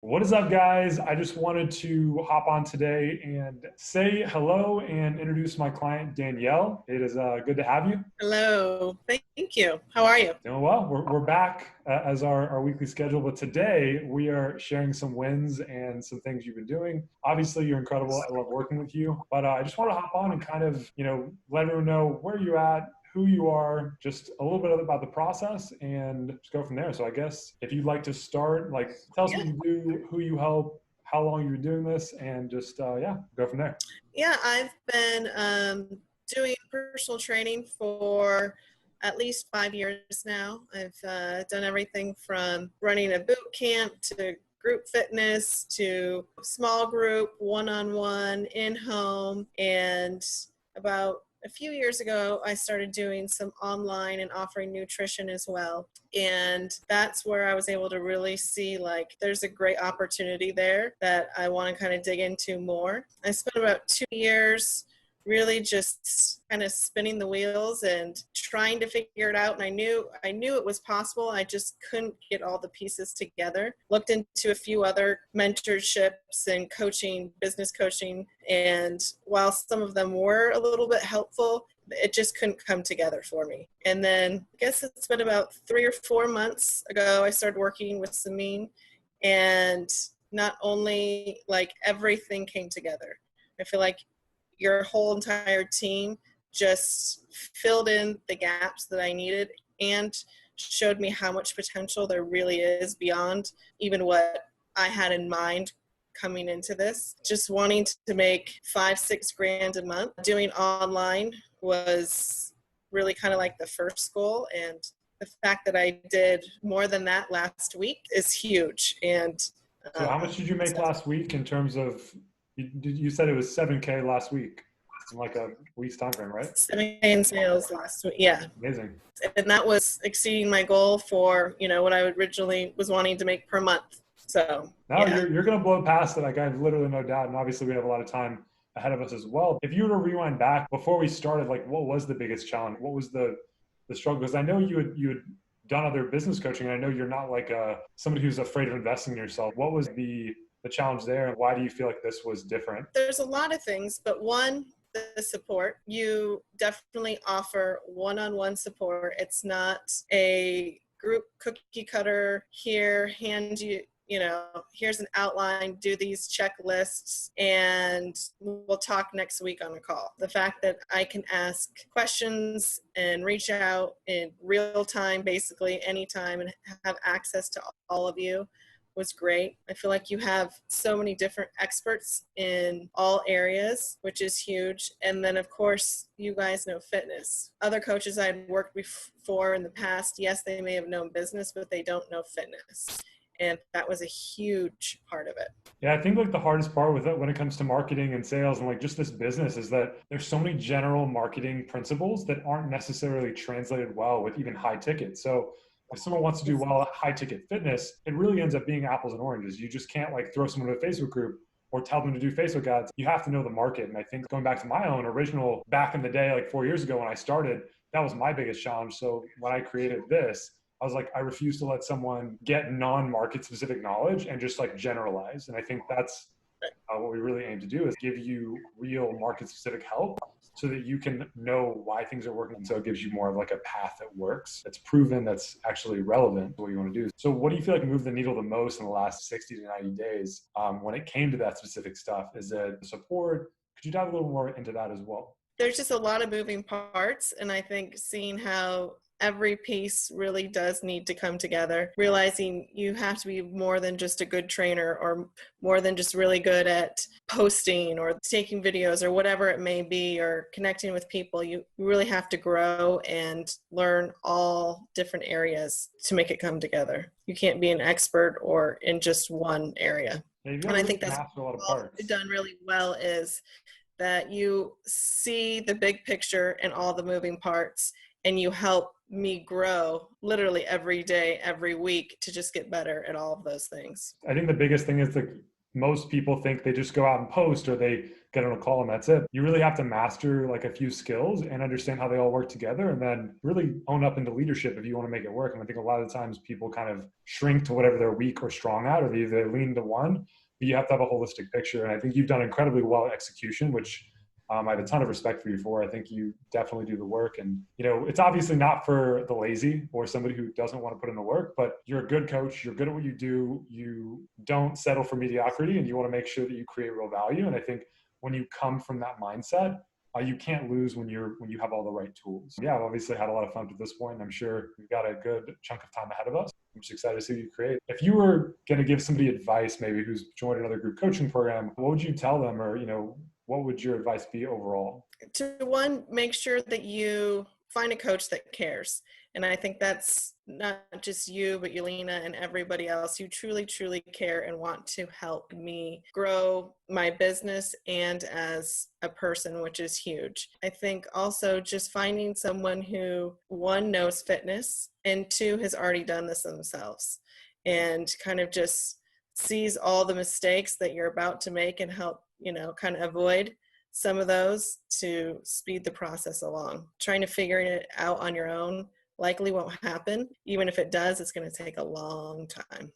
What is up, guys? I just wanted to hop on today and say hello and introduce my client, Danielle. It is good to have you. Hello. Thank you. How are you? Doing well. We're back as our weekly schedule, but today we are sharing some wins and some things you've been doing. Obviously, you're incredible. I love working with you, but I just want to hop on and kind of, let everyone know where you're at, who you are, just a little bit about the process, and just go from there. So I guess if you'd like to start, like tell us Yeah. what you do, who you help, how long you've been doing this, and just yeah, go from there. Yeah, I've been doing personal training for at least 5 years now. I've done everything from running a boot camp to group fitness to small group, one-on-one, in-home, and about a few years ago, I started doing some online and offering nutrition as well. And that's where I was able to really see like there's a great opportunity there that I want to kind of dig into more. I spent about 2 years really just kind of spinning the wheels and trying to figure it out. And I knew it was possible. I just couldn't get all the pieces together. Looked into a few other mentorships and coaching, business coaching. And while some of them were a little bit helpful, it just couldn't come together for me. And then I guess it's been about 3 or 4 months ago, I started working with Samin, and not only like everything came together. I feel like your whole entire team just filled in the gaps that I needed and showed me how much potential there really is beyond even what I had in mind coming into this. Just wanting to make 5-6 grand a month. Doing online was really kind of like the first goal, and the fact that I did more than that last week is huge. And So how much did you make so last week in terms of, you said it was 7K last week in like a week's time frame, right? 7K in sales last week, yeah. Amazing. And that was exceeding my goal for what I originally was wanting to make per month. So No, yeah. you're gonna blow past it. Like I have literally no doubt. And obviously we have a lot of time ahead of us as well. If you were to rewind back before we started, like what was the biggest challenge? What was the struggle? Because I know you had done other business coaching, and I know you're not like somebody who's afraid of investing in yourself. What was the challenge there, and why do you feel like this was different? There's a lot of things, but one, the support. You definitely offer one-on-one support. It's not a group cookie cutter here, hand you, here's an outline, do these checklists, and we'll talk next week on a call. The fact that I can ask questions and reach out in real time, basically anytime, and have access to all of you was great. I feel like you have so many different experts in all areas, which is huge. And then, of course, you guys know fitness. Other coaches I had worked before in the past, yes, they may have known business, but they don't know fitness. And that was a huge part of it. Yeah, I think like the hardest part with it when it comes to marketing and sales and like just this business is that there's so many general marketing principles that aren't necessarily translated well with even high tickets. So if someone wants to do well at high ticket fitness, it really ends up being apples and oranges. You just can't like throw someone to a Facebook group or tell them to do Facebook ads. You have to know the market. And I think going back to my own original back in the day, like 4 years ago when I started, that was my biggest challenge. So when I created this, I was like, I refuse to let someone get non-market specific knowledge and just like generalize. And I think that's what we really aim to do is give you real market specific help so that you can know why things are working. So it gives you more of like a path that works, that's proven, that's actually relevant to what you want to do. So what do you feel like moved the needle the most in the last 60 to 90 days when it came to that specific stuff? Is it support? Could you dive a little more into that as well? There's just a lot of moving parts, and I think seeing how every piece really does need to come together, realizing you have to be more than just a good trainer or more than just really good at posting or taking videos or whatever it may be, or connecting with people. You really have to grow and learn all different areas to make it come together. You can't be an expert or in just one area. Yeah, you've got And to I really think that's master a lot of all parts. done really well is that you see the big picture and all the moving parts, and you help me grow literally every day, every week to just get better at all of those things. I think the biggest thing is like most people think they just go out and post or they get on a call and that's it. You really have to master like a few skills and understand how they all work together and then really own up into leadership if you want to make it work. And I think a lot of the times people kind of shrink to whatever they're weak or strong at, or they either lean to one, but you have to have a holistic picture. And I think you've done incredibly well at execution, which I have a ton of respect for you for. I think you definitely do the work. And, you know, it's obviously not for the lazy or somebody who doesn't want to put in the work, but you're a good coach. You're good at what you do. You don't settle for mediocrity and you want to make sure that you create real value. And I think when you come from that mindset, you can't lose when you have all the right tools. Yeah, I've obviously had a lot of fun to this point, and I'm sure we've got a good chunk of time ahead of us. I'm just excited to see what you create. If you were going to give somebody advice, maybe who's joined another group coaching program, what would you tell them, or what would your advice be overall? To one, make sure that you find a coach that cares. And I think that's not just you, but Yelena and everybody else. You truly, truly care and want to help me grow my business and as a person, which is huge. I think also just finding someone who, one, knows fitness, and two, has already done this themselves, and kind of just sees all the mistakes that you're about to make and help, kind of avoid some of those to speed the process along. Trying to figure it out on your own likely won't happen. Even if it does, it's going to take a long time.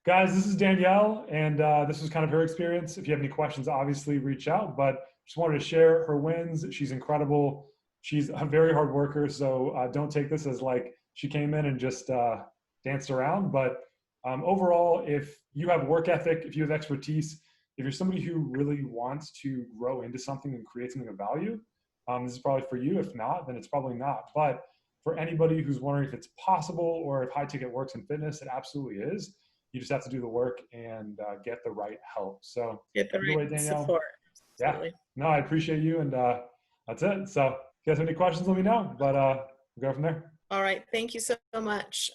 Guys, this is Danielle, and this was kind of her experience. If you have any questions, obviously reach out, but just wanted to share her wins. She's incredible. She's a very hard worker, so don't take this as like she came in and just danced around. But overall, if you have work ethic, if you have expertise, if you're somebody who really wants to grow into something and create something of value, this is probably for you. If not, then it's probably not. But for anybody who's wondering if it's possible or if high ticket works in fitness, it absolutely is. You just have to do the work and get the right help. So get the right Danielle, support. Absolutely. Yeah, no, I appreciate you. And that's it. So if you guys have any questions, let me know, but we'll go from there. All right. Thank you so much.